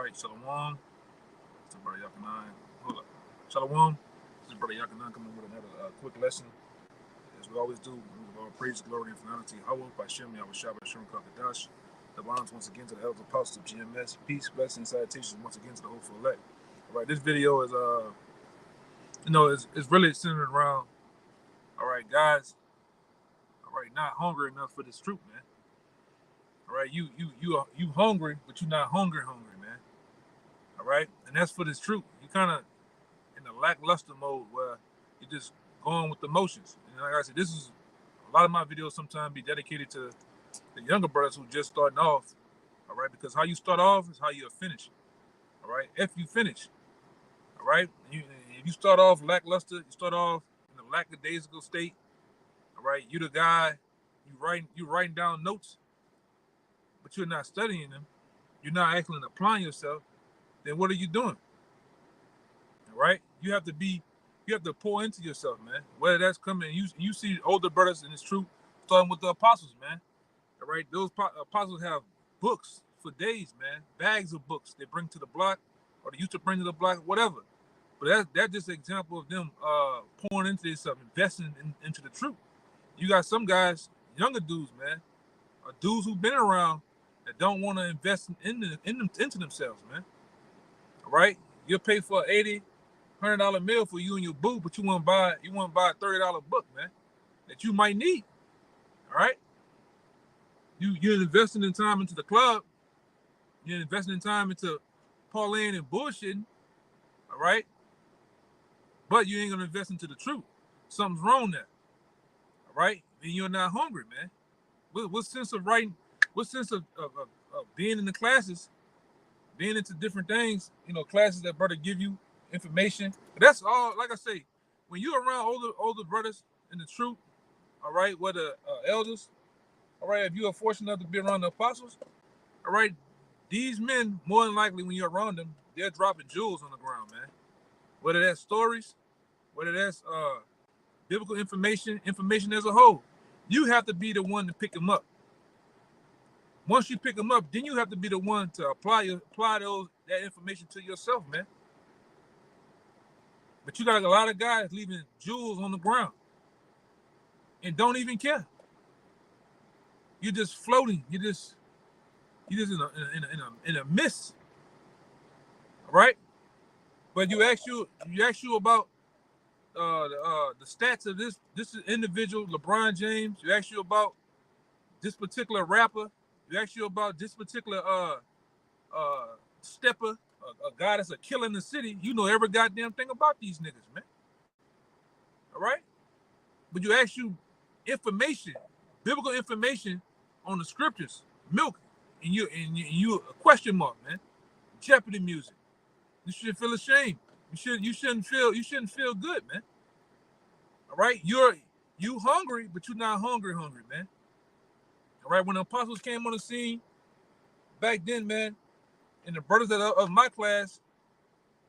right, Shalom. It's brother Yakanan. Hold up. Shalom. This is brother Yakanan coming with another quick lesson. As we always do, we give all praise, glory, and finality. Hawa by Shem Yahweh Shabbat Shem Kakadash. The bonds once again to the elders apostles of GMS. Peace, blessings, salutations once again to the hopeful elect. All right, this video is it's really centered around, all right, guys, all right, not hungry enough for this truth, man. All right, you hungry, but you're not hungry, man. All right, and that's for this truth. You kind of in a lackluster mode where you're just going with the motions. And like I said, this is a lot of my videos sometimes be dedicated to the younger brothers who just starting off. All right, because how you start off is how you finish. All right, if you finish. All right, if you start off lackluster, you start off in a lackadaisical state. All right, you the guy, you writing down notes, but you're not studying them. You're not actually applying yourself. Then what are you doing? All right, you have to pour into yourself, man. Whether that's coming, you see older brothers, and it's true, starting with the apostles, man. All right, those apostles have books for days, man. Bags of books they bring to the block, or they used to bring to the block, whatever. But that's just an example of them pouring into themselves, investing into the truth. You got some guys, younger dudes, man, or dudes who've been around that don't want to invest into themselves, man. All right, you'll pay for an $80-$100 meal for you and your boo, but you want to buy a $30 book, man, that you might need. All right, you're investing in time into the club. You're investing in time into parlaying and bullshitting. All right, but you ain't gonna invest into the truth. Something's wrong there. All right, then you're not hungry, man. What sense of writing? What sense of being in the classes, being into different things? You know, classes that brother give you information. But that's all. Like I say, when you're around older brothers in the truth, all right, whether elders, all right, if you are fortunate enough to be around the apostles, all right, these men more than likely when you're around them, they're dropping jewels on the ground, man. Whether that's stories, whether that's biblical information as a whole, you have to be the one to pick them up. Once you pick them up, then you have to be the one to apply that information to yourself, man. But you got a lot of guys leaving jewels on the ground and don't even care. You're just floating. You're just in a mist, all right? But you ask you about the stats of this individual, LeBron James. You ask you about this particular rapper. You ask you about this particular stepper, a guy that's a killer in the city. You know every goddamn thing about these niggas, man. All right? But you ask you information, biblical information on the scriptures, milk, and you a question mark, man. Jeopardy music. You should feel ashamed. You shouldn't feel good, man. All right? You hungry, but you're not hungry, man. All right, when the apostles came on the scene back then, man, and the brothers of my class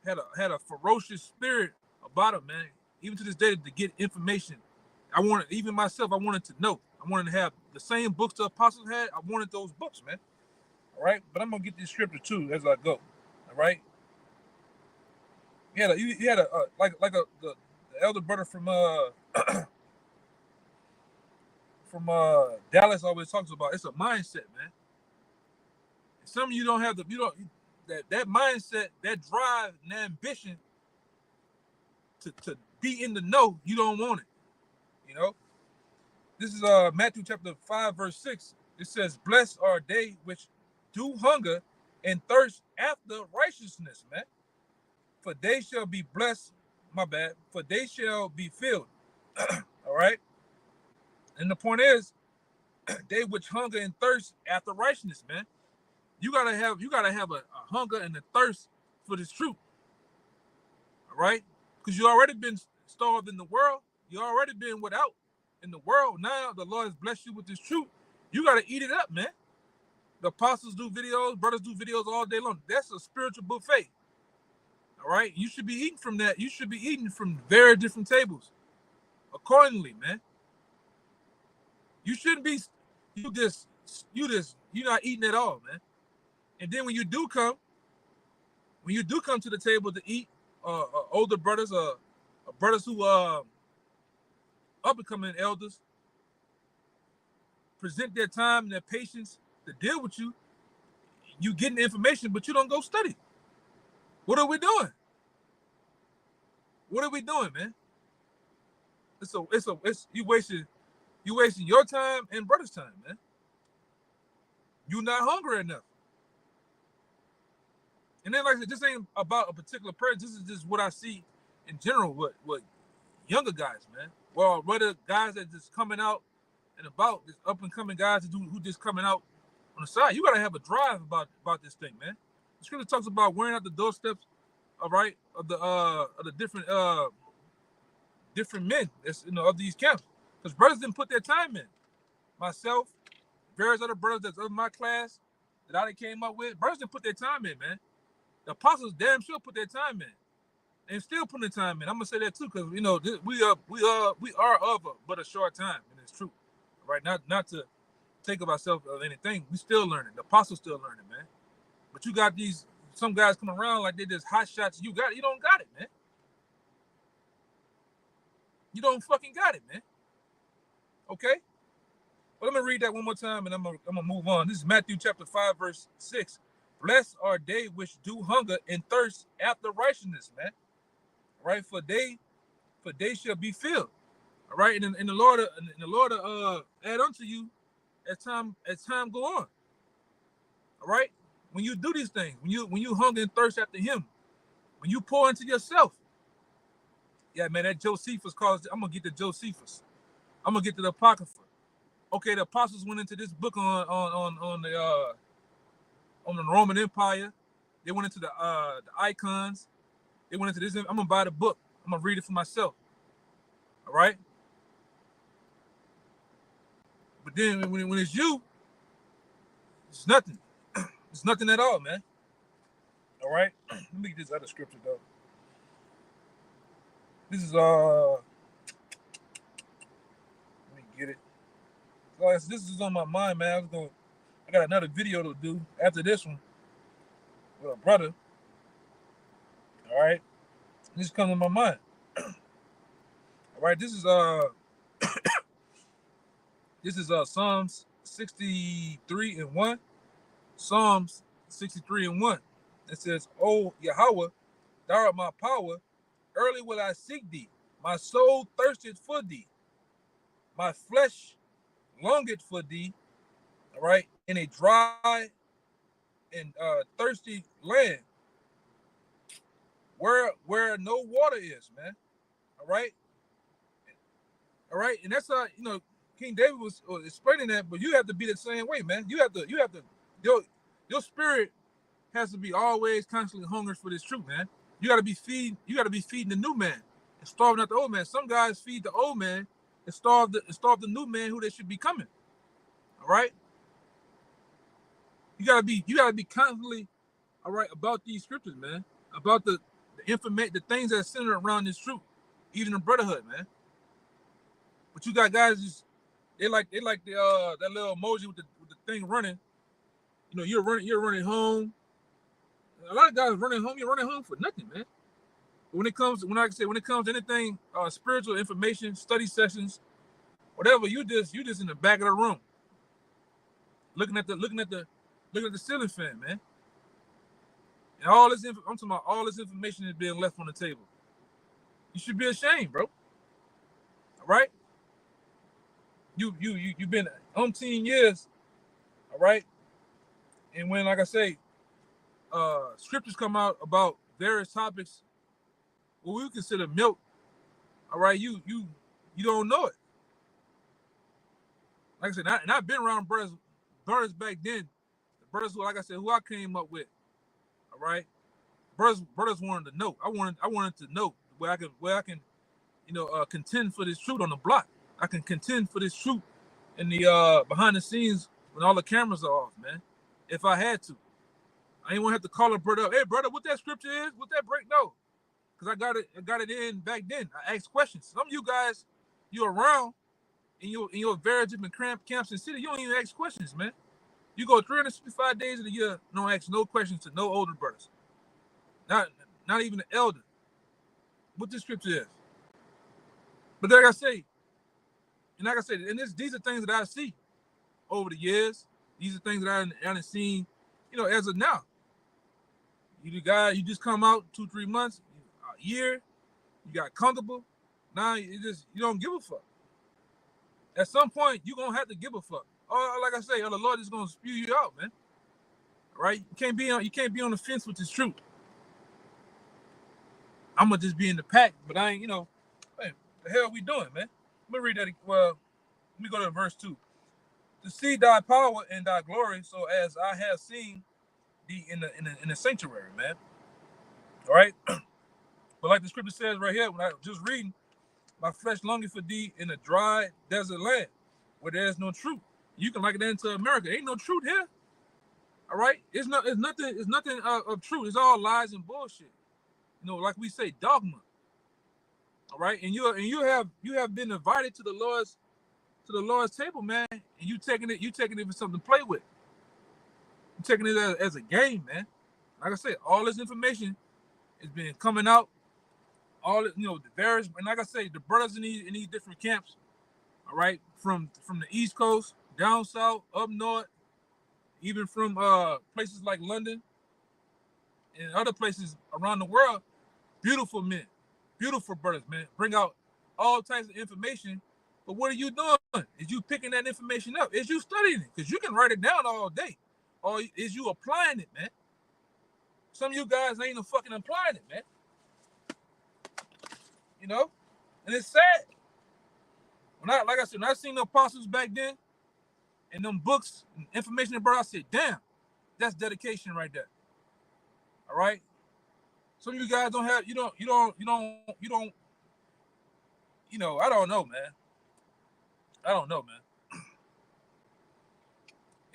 had a ferocious spirit about them, man. Even to this day, to get information, even myself, I wanted to know. I wanted to have the same books the apostles had. I wanted those books, man. All right, but I'm gonna get this scripture too as I go. All right. You had the elder brother from Dallas always talks about. It's a mindset, man. Some of you don't have that mindset, that drive, and that ambition to be in the know. You don't want it. You know. This is Matthew chapter 5 verse 6. It says, "Blessed are they which do hunger and thirst after righteousness, man. For they shall be blessed." My bad. For they shall be filled. All right. And the point is, they which hunger and thirst after righteousness, man. You gotta have a hunger and a thirst for this truth. All right, because you already been starved in the world. You already been without in the world. Now the Lord has blessed you with this truth. You gotta eat it up, man. The apostles do videos, brothers do videos all day long. That's a spiritual buffet. All right, you should be eating from that. You should be eating from very different tables, accordingly, man. You shouldn't be. You're not eating at all, man. And then when you do come, when you do come to the table to eat, older brothers, brothers who are becoming elders, present their time and their patience to deal with you. You getting the information, but you don't go study. What are we doing? What are we doing, man? It's you wasting your time and brother's time, man. You not hungry enough. And then, like I said, this ain't about a particular person. This is just what I see in general. What younger guys, man. Well, whether guys that just coming out and about, this up and coming guys who just coming out on the side. You gotta have a drive about this thing, man. The scripture talks about wearing out the doorsteps, all right, of the different men that's of these camps. Because brothers didn't put their time in. Myself, various other brothers that's of my class that I came up with, brothers didn't put their time in, man. The apostles damn sure put their time in, and still putting their time in. I'm gonna say that too, because we are of but a short time, and it's true, right? Not to take of ourselves of anything. We still learning. The apostles still learning, man. But you got some guys coming around like they just hot shots. You don't got it, man. You don't fucking got it, man. Okay. Well, let me read that one more time, and I'm gonna move on. This is Matthew chapter 5, verse 6. Blessed are they which do hunger and thirst after righteousness, man. All right, for they shall be filled. All right, and the Lord add unto you as time go on. All right, when you do these things, when you hunger and thirst after Him, when you pour into yourself, yeah, man, that Josephus calls. I'm gonna get to Josephus. I'm gonna get to the Apocrypha. Okay, the apostles went into this book on the Roman Empire. They went into the icons. They went into this. I'm gonna buy the book. I'm gonna read it for myself. All right. But then when it's you, it's nothing. It's nothing at all, man. All right. Let me get this other scripture though. This is let me get it. This is on my mind, man. I got another video to do after this one with a brother. All right. This comes to my mind. All right. This is Psalms 63:1. Psalms 63:1. It says, "O Yahweh, thou art my power. Early will I seek thee. My soul thirsteth for thee. My flesh longeth for thee." All right, in a dry and thirsty land, where no water is, man. All right, and that's King David was explaining that, but you have to be the same way, man. You have to your spirit has to be always constantly hungry for this truth, man. You got to be feeding the new man and starving out the old man. Some guys feed the old man and starve the new man who they should be coming. All right. You gotta be constantly, all right, about these scriptures, man. About the information, the things that are centered around this truth, even in brotherhood, man. But you got guys they like the that little emoji with the thing running. You're running home. A lot of guys running home. You're running home for nothing, man. But when it comes to anything spiritual information, study sessions, whatever, you just in the back of the room, looking at the ceiling fan, man. And I'm talking about all this information is being left on the table. You should be ashamed, bro. All right. You've been umpteen years, all right. And when, like I say, scriptures come out about various topics, what we consider milk, all right, you don't know it. Like I said, and I've been around brothers back then, the brothers who, like I said, who I came up with, all right. Brothers wanted to know. I wanted to know where I can, contend for this truth on the block. I can contend for this truth in the behind the scenes when all the cameras are off, man. If I had to, I ain't want to have to call a brother up. Hey, brother, what that scripture is? What that break? No, because I got it in back then. I asked questions. Some of you guys, you're around in your very different camps and city. You don't even ask questions, man. You go 365 days of the year, don't ask no questions to no older brothers. Not even the elder. What this scripture is. But like I say, and these are things that I see over the years. These are things that I haven't seen, as of now. You the guy, you just come out 2-3 months, a year, you got comfortable. Now you don't give a fuck. At some point, you're gonna have to give a fuck. Or like I say, the Lord is gonna spew you out, man. Right? You can't be on the fence with this truth. I'm gonna just be in the pack, but I ain't, hey, the hell we doing, man? Let me read that. Well, let me go to verse 2. To see thy power and thy glory, so as I have seen thee in the sanctuary, man. All right. But like the scripture says right here, when I just reading, my flesh longing for thee in a dry desert land where there is no truth. You can like it into America. Ain't no truth here. All right. It's nothing of truth. It's all lies and bullshit. Like we say, dogma. All right. And you have been invited to the Lord's table, man. And you taking it for something to play with. You taking it as a game, man. Like I said, all this information has been coming out. All the various, and like I say, the brothers in these different camps, all right, from the East Coast, down south, up north, even from places like London and other places around the world, beautiful men, beautiful brothers, man, bring out all types of information. But what are you doing? Is you picking that information up? Is you studying it? Because you can write it down all day. Or is you applying it, man? Some of you guys ain't even fucking applying it, man. And it's sad. Like I said, when I seen the apostles back then, and them books, and information they brought, I said, damn, that's dedication right there. All right. Some of you guys don't have, I don't know, man. I don't know, man.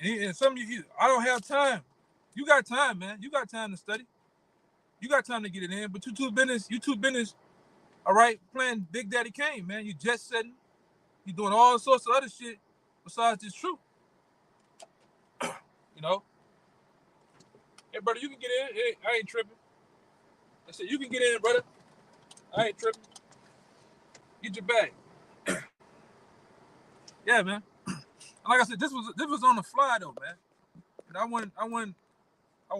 And some of you, I don't have time. You got time, man. You got time to study. You got time to get it in, but you too business. All right, playing Big Daddy Kane, man. You jet setting. You doing all sorts of other shit besides this truth. Hey, brother, you can get in. Hey, I ain't tripping. I said, you can get in, brother. I ain't tripping. Get your bag. Yeah, man. And like I said, this was on the fly though, man. And I was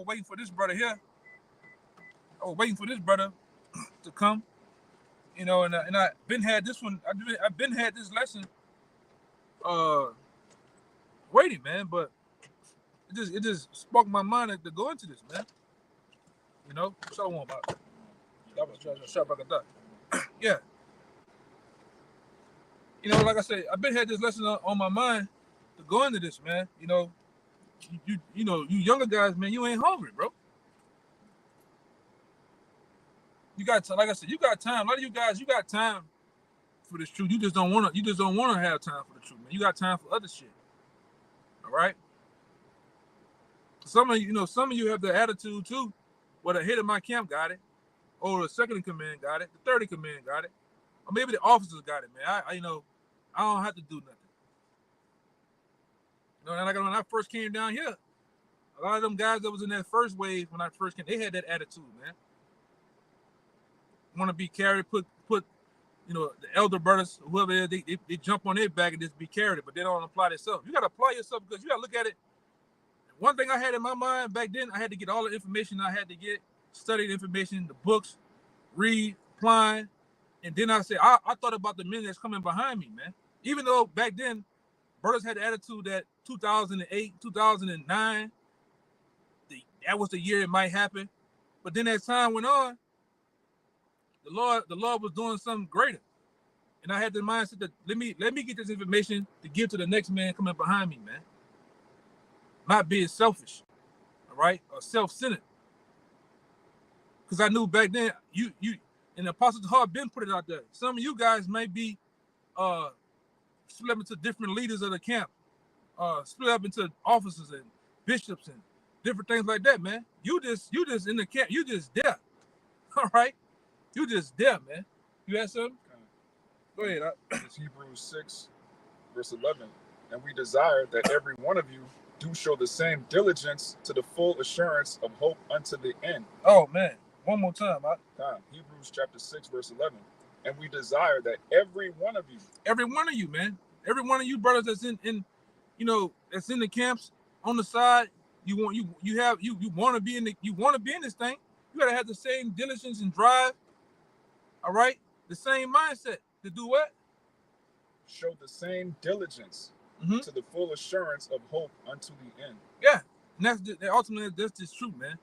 waiting for this brother here. I was waiting for this brother to come. And I been had this one. I've been had this lesson. Waiting, man. But it just sparked my mind to go into this, man. So I want about. Yeah. Like I said, I've been had this lesson on my mind to go into this, man. You younger guys, man, you ain't hungry, bro. You got, like I said, you got time. A lot of you guys, you got time for this truth. You just don't want to have time for the truth, man. You got time for other shit. All right. Some of you have the attitude too. Well, the head of my camp got it, or the second in command got it, the third in command got it, or maybe the officers got it, man. I don't have to do nothing. And like when I first came down here, a lot of them guys that was in that first wave when I first came, they had that attitude, man. Want to be carried, put the elder brothers, whoever they jump on their back and just be carried, but they don't apply themselves. You got to apply yourself because you got to look at it. One thing I had in my mind back then, I had to get all the information I had to get, study the information, the books, read, applying, and then I said, I thought about the men that's coming behind me, man. Even though back then, brothers had the attitude that 2008, 2009, that was the year it might happen. But then as time went on, the Lord was doing something greater. And I had the mindset that let me get this information to give to the next man coming behind me, man. Not being selfish, all right, or self-centered. Because I knew back then, you and the Apostles' Heart been put it out there. Some of you guys may be split up into different leaders of the camp, split up into officers and bishops and different things like that, man. You just in the camp, you just there. All right? You just there, man. You had something? Go ahead. It's Hebrews 6, verse 11. And we desire that every one of you do show the same diligence to the full assurance of hope unto the end. Oh, man. One more time. Hebrews chapter 6, verse 11. And we desire that every one of you, man, every one of you brothers that's in that's in the camps on the side, you want to be in this thing. You gotta have the same diligence and drive. All right, the same mindset to do what? show the same diligence to the full assurance of hope unto the end. Yeah, and ultimately that's just true, man.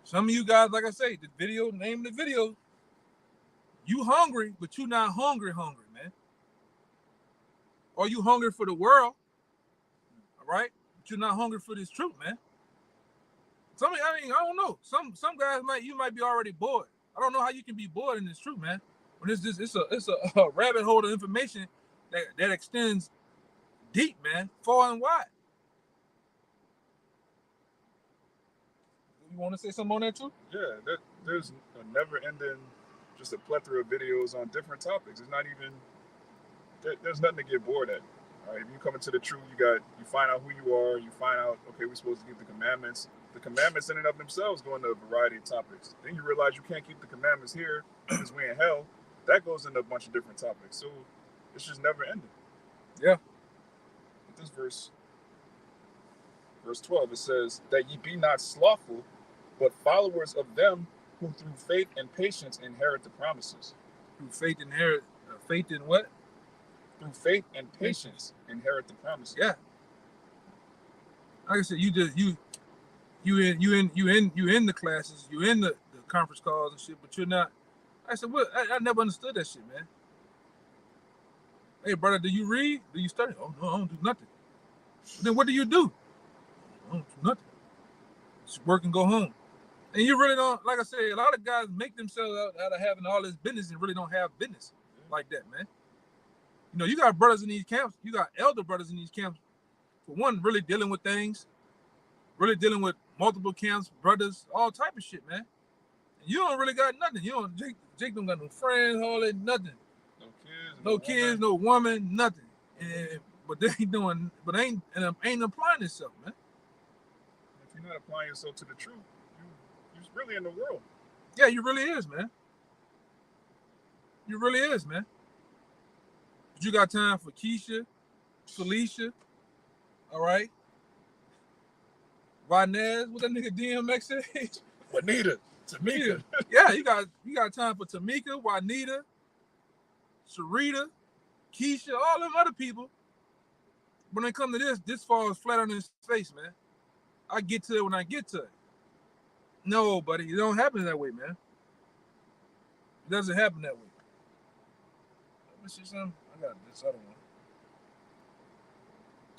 Some of you guys, like I say, the name of the video, you hungry, but you not hungry, man. Or you hungry for the world, all right? But you're not hungry for this truth, man. I don't know. Some guys might be already bored. I don't know how you can be bored in this truth, man. When it's a rabbit hole of information that extends deep, man, far and wide. You want to say something on that too? Yeah, there's a never-ending, just a plethora of videos on different topics. It's not even there's nothing to get bored at. All right, if you come into the truth, you find out who you are. You find out, okay, we're supposed to keep the commandments. The commandments in and of themselves go into a variety of topics. Then you realize you can't keep the commandments here because we're in hell. That goes into a bunch of different topics. So it's just never ending. Yeah. With this verse 12, it says that ye be not slothful, but followers of them who through faith and patience inherit the promises. Through faith inherit faith in what? Through faith and patience inherit the promises. Yeah. Like I said, you in the classes, you in the conference calls and shit, but you're not. I said, what? I never understood that shit, man. Hey, brother, do you read? Do you study? Oh no, I don't do nothing. Then what do you do? I don't do nothing. Just work and go home. And you really don't, like I said, a lot of guys make themselves out of having all this business and really don't have business like that, man. You know, you got brothers in these camps, you got elder brothers in these camps, for one, really dealing with things, really dealing with multiple camps, brothers, all type of shit, man. And you don't really got nothing. You don't, Jake don't got no friends, all that, nothing. No kids, no woman, nothing. But they ain't doing, ain't applying itself, man. If you're not applying yourself to the truth, you're really in the world. Yeah, you really is, man. You really is, man. But you got time for Keisha, Felicia, all right? Vanez, what that nigga DMX say? Juanita, Tamika. Yeah, you got time for Tamika, Juanita, Sarita, Keisha, all them other people. When they come to this falls flat on his face, man. I get to it when I get to it. No, buddy, it don't happen that way, man. It doesn't happen that way. Let me see something. I got this other one.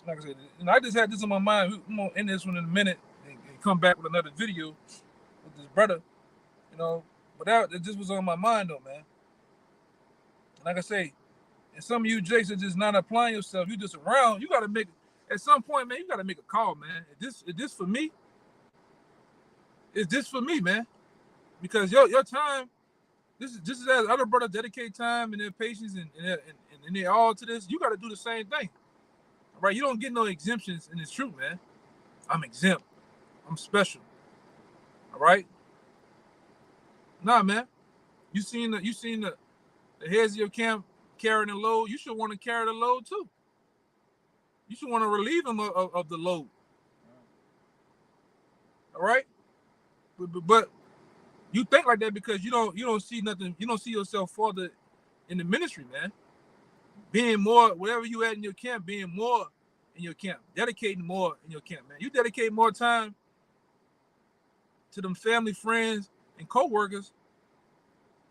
Like I said, and I just had this on my mind. I'm gonna end this one in a minute and come back with another video with this brother, you know. But it just was on my mind though, man. Like I say, and some of you Jakes are just not applying yourself. You just around. You gotta make at some point, man. You gotta make a call, man. Is this for me? Is this for me, man? Because your time, this is as other brothers dedicate time and their patience and they're all to this. You got to do the same thing, all right? You don't get no exemptions in this truth, man. I'm exempt. I'm special, all right? Nah, man. You seen the heads of your camp carrying the load. You should want to carry the load too. You should want to relieve them of the load, all right? But you think like that because you don't see nothing. You don't see yourself further in the ministry, man. Being more, wherever you at in your camp, being more in your camp, dedicating more in your camp, man. You dedicate more time to them family, friends, and co-workers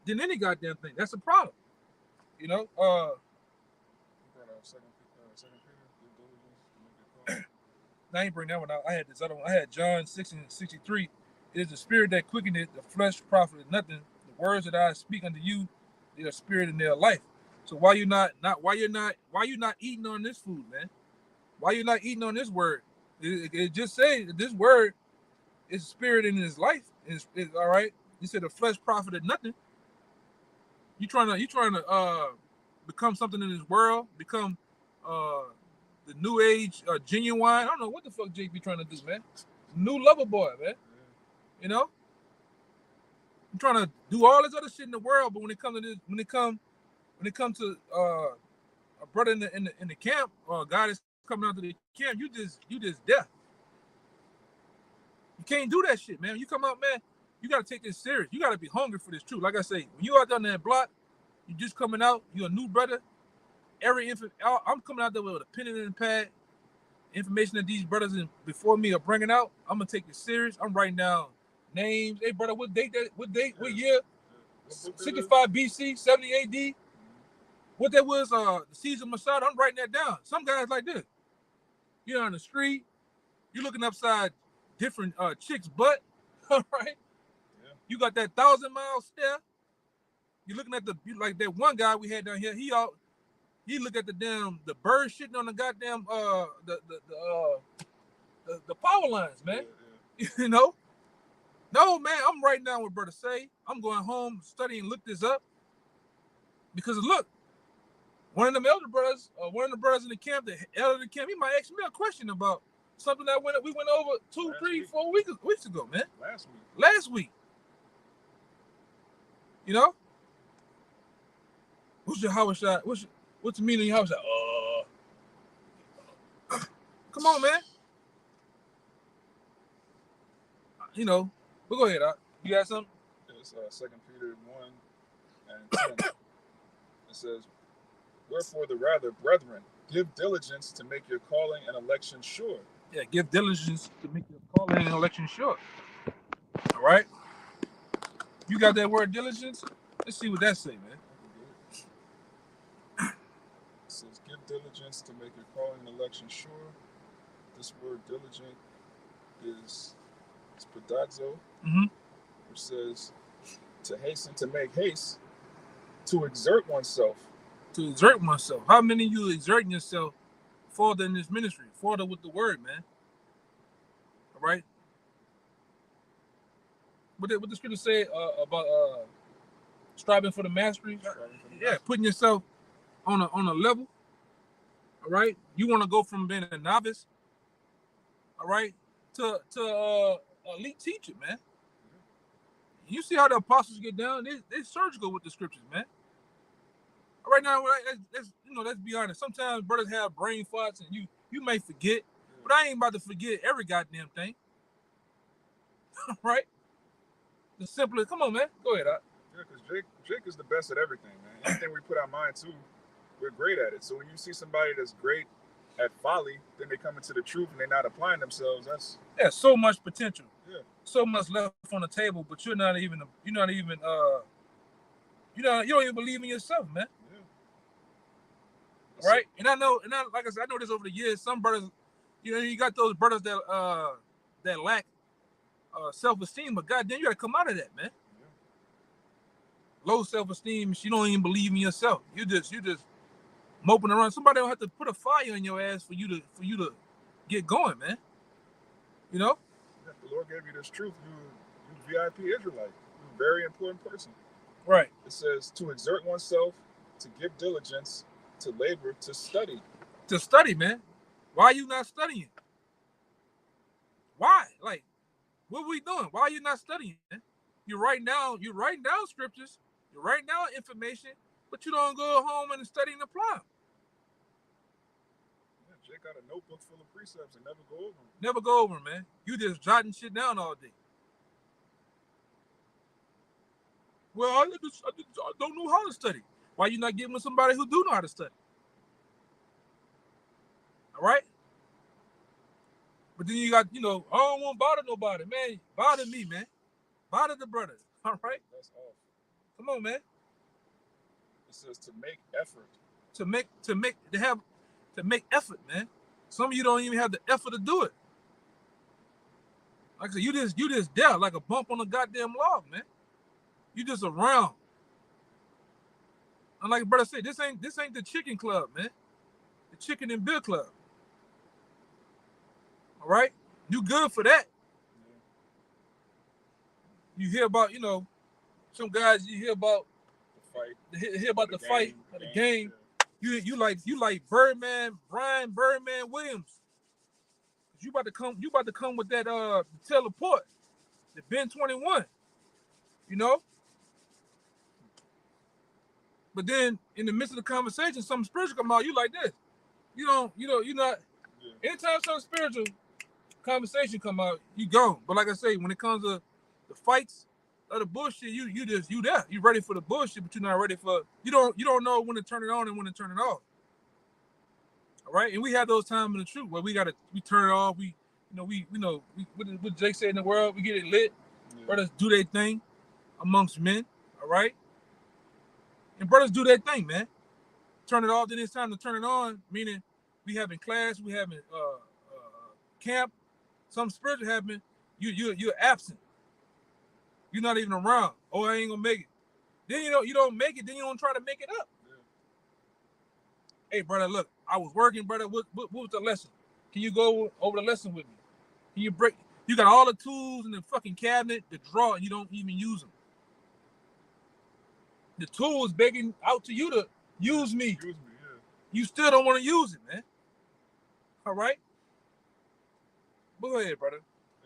than any goddamn thing. That's a problem, you know. I ain't bring that one out. I had this other one. I had John 6:63. It is the spirit that quickeneth, the flesh profited nothing. The words that I speak unto you, they are spirit in their life. So why you not eating on this food, man? Why you not eating on this word? It just say this word is spirit in his life. Is all right. You said the flesh profited nothing. You trying to become something in this world, become the new age genuine. I don't know what the fuck Jake be trying to do, man. New lover boy, man. You know? I'm trying to do all this other shit in the world, but when it comes to this, when it comes to a brother in the camp or a guy that's coming out to the camp, you just deaf. You can't do that shit, man. When you come out, man, you gotta take this serious. You gotta be hungry for this truth. Like I say, when you out there on that block, you just coming out, you're a new brother. I'm coming out there with a pen and a pad. Information that these brothers before me are bringing out, I'm gonna take it serious. I'm writing down names. Hey, brother, what date? What year? 65 BC, 70 AD. What that was? The Caesar Masada. I'm writing that down. Some guys like this. You're on the street. You're looking upside different chicks' butt. All right. Yeah. You got that 1,000-mile stare. You're looking at like that one guy we had down here. He looked at the bird shitting on the goddamn the power lines, man. Yeah. You know? No, man, I'm writing down what brother say. I'm going home, studying, look this up. Because look, one of them elder brothers, one of the brothers in the camp, the elder of the camp, he might ask me a question about something that we went over 2, 3, 4 weeks ago, man. Last week. You know? What's your Howard shot? What's the meaning of your Howard shot? Come on, man. You know, but go ahead, you got something? It's 2 Peter 1 and 10. It says, wherefore the rather, brethren, give diligence to make your calling and election sure. Yeah, give diligence to make your calling and election sure. All right? You got that word diligence? Let's see what that say, man. It says, give diligence to make your calling and election sure. This word diligent is pedazo, which says to hasten, to make haste, to exert oneself. To exert oneself. How many of you exerting yourself further in this ministry? Further with the word, man. All right? What the scripture say about striving for the mastery? Yeah, putting yourself on a level. All right? You want to go from being a novice, all right, to elite teacher, man. You see how the apostles get down? They're surgical with the scriptures, man. Right now, let's be honest. Sometimes brothers have brain farts, and you may forget, but I ain't about to forget every goddamn thing. Right? The simplest. Come on, man. Go ahead, Yeah, because Jake is the best at everything, man. Anything we put our mind to, we're great at it. So when you see somebody that's great at folly, then they come into the truth and they're not applying themselves. That's so much potential. Yeah. So much left on the table, but you don't even believe in yourself, man. Yeah. Right? And like I said, I know this over the years. Some brothers, you got those brothers that lack self-esteem, but goddamn, you gotta come out of that, man. Yeah. Low self-esteem, you don't even believe in yourself. You just moping around. Somebody don't have to put a fire in your ass for you to get going, man. You know? Yeah, the Lord gave you this truth. You VIP Israelite. You're a very important person. Right. It says to exert oneself, to give diligence, to labor, to study. To study, man. Why are you not studying? Why? Like, what are we doing? Why are you not studying, man? You're writing down scriptures, you're writing down information, but you don't go home and study and apply. Yeah, Jake got a notebook full of precepts and never go over them. Never go over them, man. You just jotting shit down all day. Well, I don't know how to study. Why you not getting with somebody who do know how to study? All right? But then you got, I don't want to bother nobody, man. Bother me, man. Bother the brothers. All right? That's all. Come on, man. It says to make effort. To make effort, man. Some of you don't even have the effort to do it. Like I said, you just there like a bump on a goddamn log, man. You just around. And like brother said, this ain't the chicken club, man. The chicken and beer club. All right? You good for that. You hear about, some guys you hear about the fight. Hear about the fight of the game. Yeah. You like Brian Birdman Williams. You about to come with that teleport, the Ben 21. you know. But then in the midst of the conversation, something spiritual come out. You like this. You not. Yeah. Anytime something spiritual conversation come out, you go. But like I say, when it comes to the fights or the bullshit, you there. You ready for the bullshit, but you're not ready for. You don't know when to turn it on and when to turn it off. All right, and we have those times in the truth where we turn it off. What Jake said in the world, we get it lit. Yeah. Brothers do their thing amongst men. All right, and brothers do their thing, man. Turn it off, then it's time to turn it on. Meaning, we having class, we having camp, something spiritual happening. You're absent. You're not even around. Oh, I ain't gonna make it. Then you don't make it. Then you don't try to make it up. Yeah. Hey, brother, look, I was working, brother. What was the lesson? Can you go over the lesson with me? Can you break? You got all the tools in the fucking cabinet to draw, and you don't even use them. The tool is begging out to you to use me. Yeah. You still don't want to use it, man. All right? But go ahead, brother.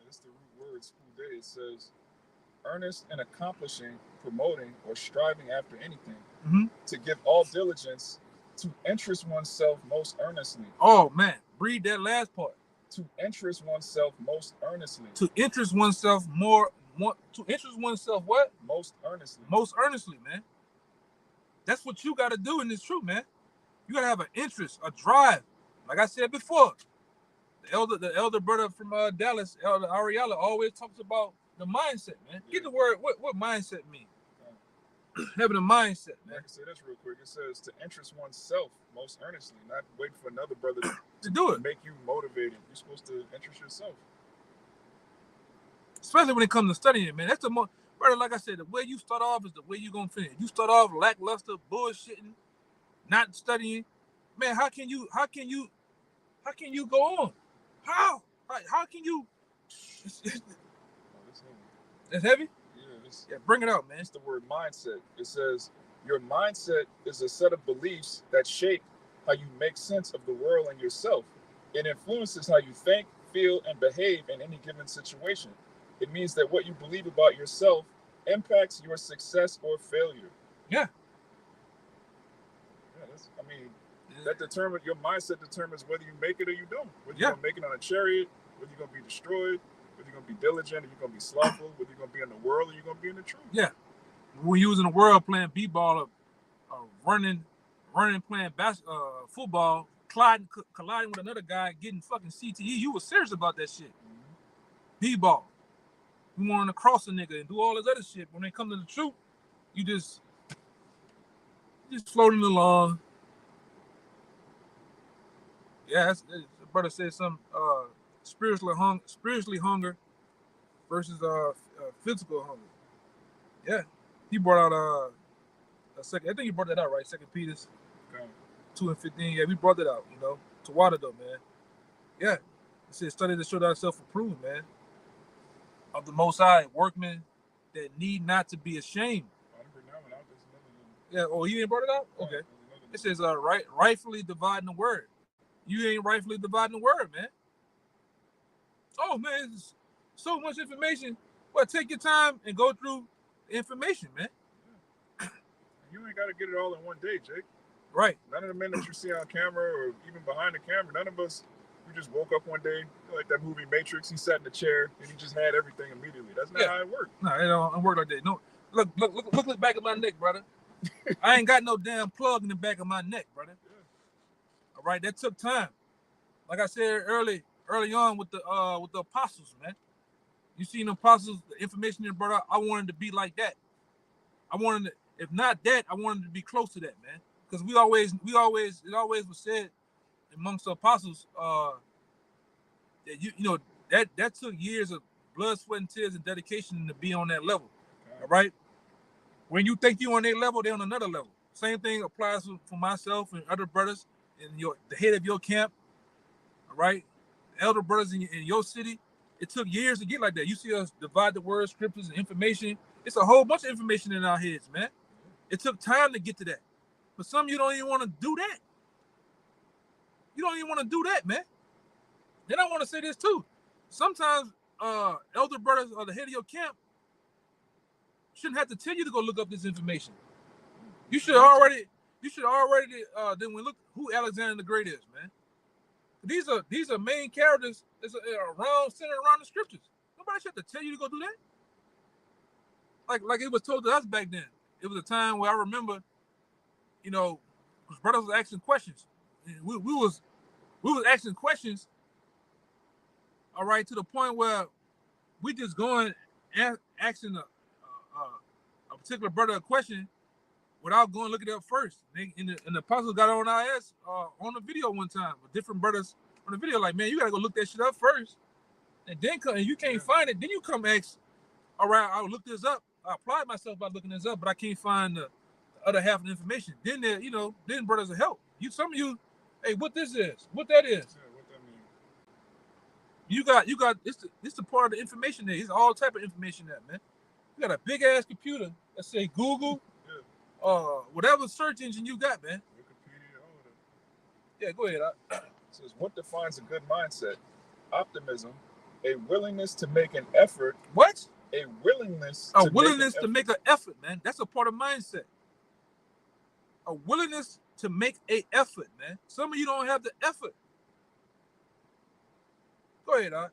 It's the root word, school day. It says, earnest in accomplishing, promoting, or striving after anything. Mm-hmm. To give all diligence, to interest oneself most earnestly. Oh, man. Read that last part. To interest oneself most earnestly. To interest oneself to interest oneself what? Most earnestly. Most earnestly, man. That's what you got to do in this truth, man. You got to have an interest, a drive. Like I said before, the elder brother from Dallas, Elder Ariella, always talks about the mindset, man. Get the word, what mindset mean? Having a mindset, man. I can say this real quick. It says to interest oneself most earnestly, not wait for another brother to do it. Make you motivated. You're supposed to interest yourself. Especially when it comes to studying, man. That's the most, brother, like I said, the way you start off is the way you're going to finish. You start off lackluster, bullshitting, not studying. Man, how can you go on? How can you? It's heavy? Yeah, bring it out, man. It's the word mindset. It says, your mindset is a set of beliefs that shape how you make sense of the world and yourself. It influences how you think, feel, and behave in any given situation. It means that what you believe about yourself impacts your success or failure. Yeah. That determines, your mindset determines whether you make it or you don't. Whether you're going to make it on a chariot, whether you're going to be destroyed, whether you're going to be diligent, or you're going to be slothful, whether you're going to be in the world or you're going to be in the truth. Yeah. When you was in the world playing b-ball or running, playing football, colliding with another guy, getting fucking CTE, you was serious about that shit. Mm-hmm. B-ball. You wanted to cross a nigga and do all this other shit. When they come to the truth, you just floating along. Yeah, the brother said some spiritually hunger versus physical hunger. Yeah, he brought out a second. I think he brought that out, right? 2 Peter 2:15. Yeah, we brought that out. To water though, man. Yeah, it says study to show thyself approved, man, of the Most High, workmen that need not to be ashamed. Yeah. Oh, you didn't brought it out? Okay. It says rightfully dividing the word. You ain't rightfully dividing the word, man. Oh, man, it's so much information. Well, take your time and go through the information, man. You ain't got to get it all in one day, Jake. Right. None of the men that you see on camera or even behind the camera, none of us, we just woke up one day, like that movie Matrix, he sat in the chair and he just had everything immediately. That's not how it works. No, it don't work like that. No, look back at my neck, brother. I ain't got no damn plug in the back of my neck, brother. Yeah. All right, that took time. Like I said early on with the apostles, man. You seen the apostles, the information they brought out. I wanted to be like that. If not that, I wanted to be close to that, man. Because it always was said amongst the apostles that that took years of blood, sweat, and tears and dedication to be on that level. All right. When you think you're on their level, they're on another level. Same thing applies for myself and other brothers in the head of your camp. All right, elder brothers in your city. It took years to get like that. You see us divide the word, scriptures, and information. It's a whole bunch of information in our heads, man. It took time to get to that. But some of you don't even want to do that. You don't even want to do that, man. Then I want to say this too. Sometimes elder brothers are the head of your camp. shouldn't have to tell you to go look up this information. You should already then we look who Alexander the Great is, man. These are main characters that's centered around the scriptures. Nobody should have to tell you to go do that. Like it was told to us back then. It was a time where I remember, brothers was asking questions. We was asking questions, all right, to the point where we just going asking a particular brother a question without going look it up first. And the apostles got on our ass on the video one time with different brothers on the video, like, man, you gotta go look that shit up first, and then come, and you can't find it, then you come ask, all right, I'll look this up. I applied myself by looking this up, but I can't find the other half of the information. Then then brothers will help. Some of you, hey, what this is, what that is. Yeah, what that mean? You got it's the part of the information there. It's all type of information there, man. You got a big ass computer that say Google, whatever search engine you got, man. Wikipedia, all of that. Yeah, go ahead. It says, what defines a good mindset? Optimism, a willingness to make an effort. What? A willingness to make an effort, man. That's a part of mindset. A willingness to make an effort, man. Some of you don't have the effort. Go ahead, Art.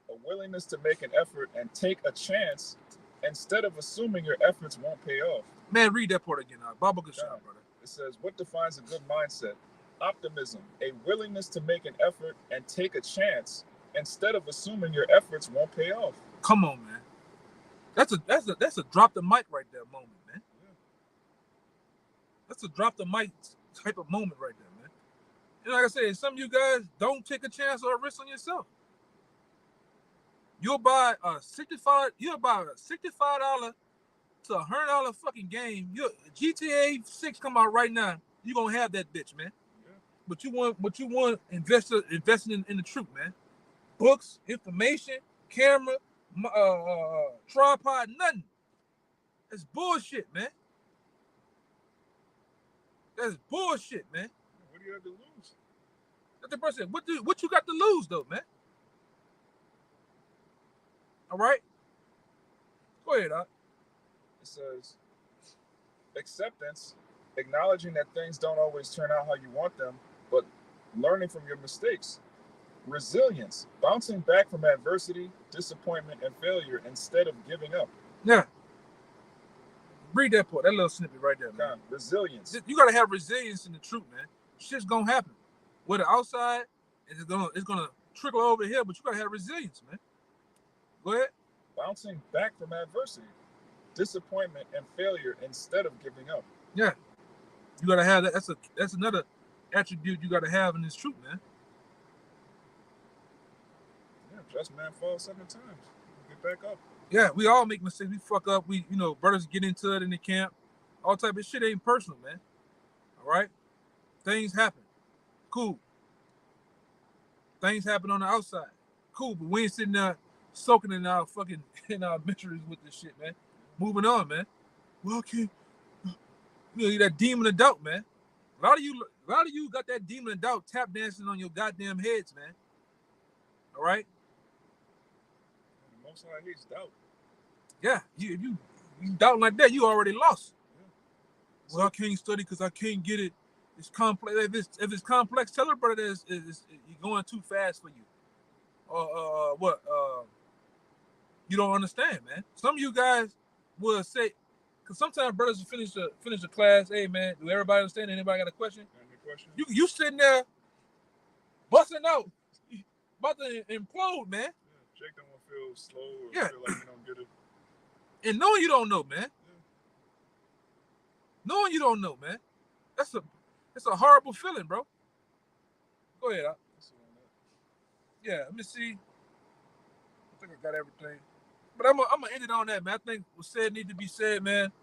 A willingness to make an effort and take a chance instead of assuming your efforts won't pay off. Man, read that part again, Art. Baba Gashan, brother. It says, what defines a good mindset? Optimism, a willingness to make an effort and take a chance instead of assuming your efforts won't pay off. Come on, man. That's a drop the mic right there moment, man. Yeah. That's a drop the mic type of moment right there, man. And like I said, some of you guys don't take a chance or a risk on yourself. You'll buy a $65 to $100 fucking game. GTA 6 come out right now. You're gonna have that bitch, man. Yeah. But you want investing in the truth, man. Books, information, camera, tripod, nothing. That's bullshit, man. That's bullshit, man. What do you have to lose? That's the person. What you got to lose, though, man? All right. Go ahead, Doc. It says, acceptance, acknowledging that things don't always turn out how you want them, but learning from your mistakes. Resilience, bouncing back from adversity, disappointment, and failure instead of giving up. Yeah. Read that part, that little snippet right there, man. Resilience. You gotta have resilience in the truth, man. Shit's gonna happen. Whether outside, it's gonna trickle over here, but you gotta have resilience, man. Go ahead. Bouncing back from adversity, disappointment, and failure instead of giving up. Yeah. You gotta have that. That's another attribute you gotta have in this truth, man. Yeah, just man falls 7 times. Get back up. Yeah, we all make mistakes. We fuck up. We, brothers get into it in the camp. All type of shit ain't personal, man. All right? Things happen. Cool. Things happen on the outside. Cool, but we ain't sitting there soaking in our miseries with this shit, man. Moving on, man. Well, okay. That demon of doubt, man. A lot of you got that demon of doubt tap dancing on your goddamn heads, man. All right? Most High hates doubt. Yeah, if you doubt like that, you already lost. Yeah. Well, I can't study because I can't get it. It's complex. If it's complex, tell her, brother, that you're going too fast for you. What? You don't understand, man. Some of you guys will say, because sometimes brothers finish the class. Hey, man, do everybody understand? Anybody got a question? Any question? You sitting there busting out, about to implode, man. Yeah. Jake don't want to feel slow or feel like you don't get it. And knowing you don't know, man. Yeah. Knowing you don't know, man. That's a horrible feeling, bro. Go ahead, yeah, let me see. I think I got everything. But I'm gonna end it on that, man. I think what said need to be said, man.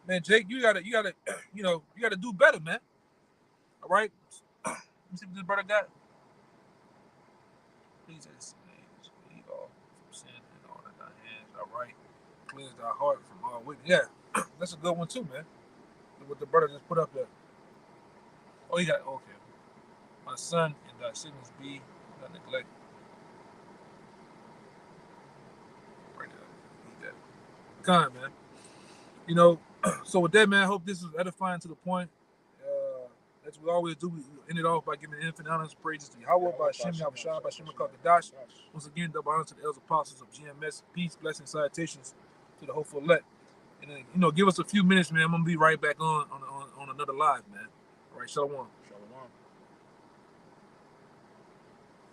Man, Jake, you gotta do better, man. All right. Let me see what this brother got. Please leave all from sin and all that thy hands are right. Cleanse thy heart from all wickedness. Yeah, that's a good one too, man. What the brother just put up there. Oh, he got okay. My son, and thy sickness be not neglected. Right there. Need that. Kind, man. You know, so with that, man, I hope this is edifying to the point. As we always do, we end it off by giving infinite honors, praises to Yahweh, by Hashem, Yahushua, by Hashem, Kakadash. Once again, double honors to the elders apostles of GMS. Peace, blessings, salutations to the hopeful elect. And then, give us a few minutes, man. I'm gonna be right back on another live, man. All right, shalom.